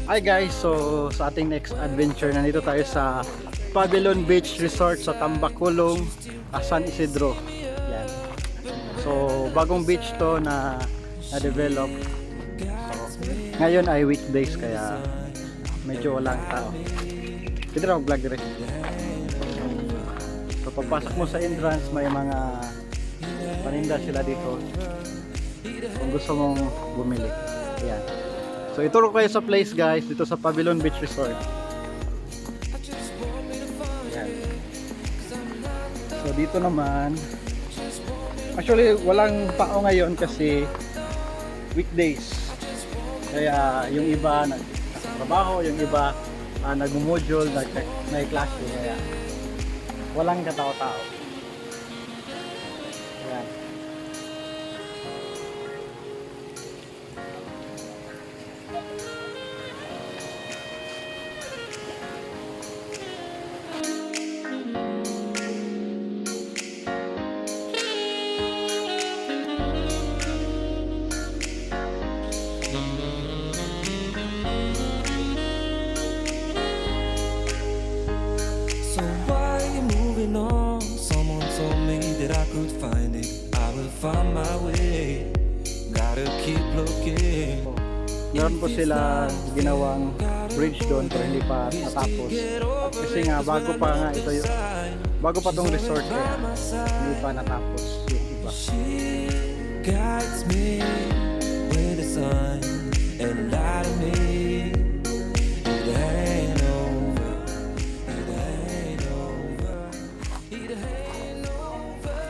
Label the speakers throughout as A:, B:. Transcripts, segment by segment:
A: Hi guys, so sa ating next adventure, nandito tayo sa Pavilion Beach Resort sa Tambacolong, San Isidro. Yan. So bagong beach to na na-develop. So, ngayon ay weekdays kaya medyo walang tao. Pwede na mag-vlog rin. So pagpasok mo sa entrance, may mga paninda sila dito kung gusto mong bumili. Yan. So ituro ko kayo sa place guys, dito sa Pavilion Beach Resort. Yan. So dito naman, actually walang tao ngayon kasi weekdays. Kaya yung iba nagtatrabaho, yung iba nagmo-module, nag-klase, kaya walang katao-tao. Yan.
B: So why are you moving on? Someone told me that I could find it. I will find my way. Gotta keep looking.
A: Meron po sila ginawang bridge doon pero hindi pa natapos. Kasi nga bago pa nga ito yung bago pa tong resort kaya hindi pa natapos yung iba.
B: She guides me with the sun and light of me. It ain't over. It ain't over. It ain't over.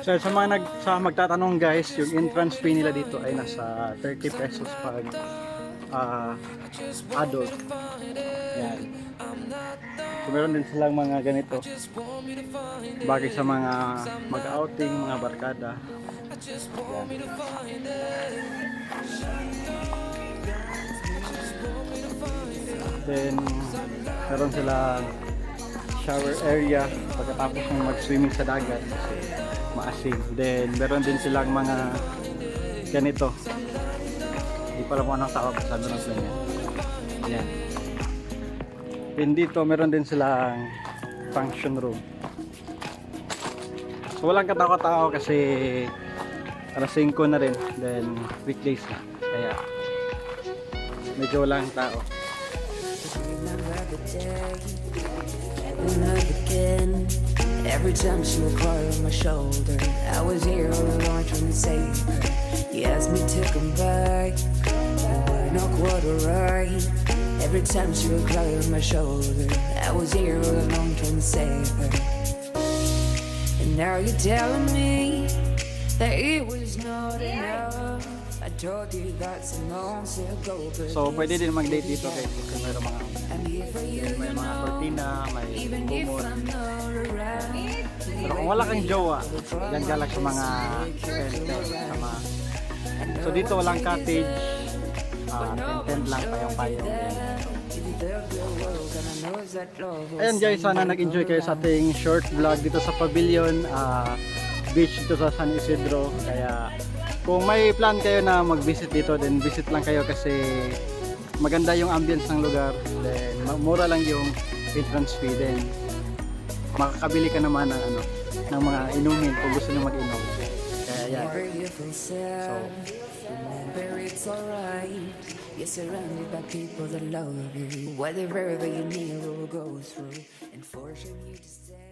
A: So sa mga magtatanong guys, yung entrance fee nila dito ay nasa 30 pesos pag adult. Yan. So meron din silang mga ganito bagay sa mga mag-outing, mga barkada. Yan. Then meron silang shower area pagkatapos ng mag-swimming sa dagat kasi maasim. Then meron din silang mga ganito, hindi pa alam kung anong tawag sa doon ng yan. Yan. Then dito meron din silang function room. So walang katao-tao kasi alas 5 na rin, then weekdays na kaya medyo walang tao. Every time she would cry on my shoulder, I was here all along trying to save her. He asked me to come back, and we're not quite alright. Every time she would cry on my shoulder, I was here all along trying to save her. And now you're telling me that it was not enough. I told you that some months ago. So pwede din mag-date dito guys kasi may mga cortina, may kumot. Pero kung wala kang jowa, yan ka lang sa mga center, sa mga... So dito walang cottage, tent lang, payong-payong. Ayan guys, sana nag-enjoy kayo sa ating short vlog dito sa Pavilion Beach dito sa San Isidro. Kaya kung may plan kayo na mag-visit dito, then visit lang kayo kasi maganda yung ambience ng lugar, then mura lang yung entrance fee, then makakabili ka naman ng ng mga inumin kung gusto niyo mag-inom. Kaya yan. So
B: It's alright. You're surrounded by people that love you. Whatever you need will go through and force you to stay.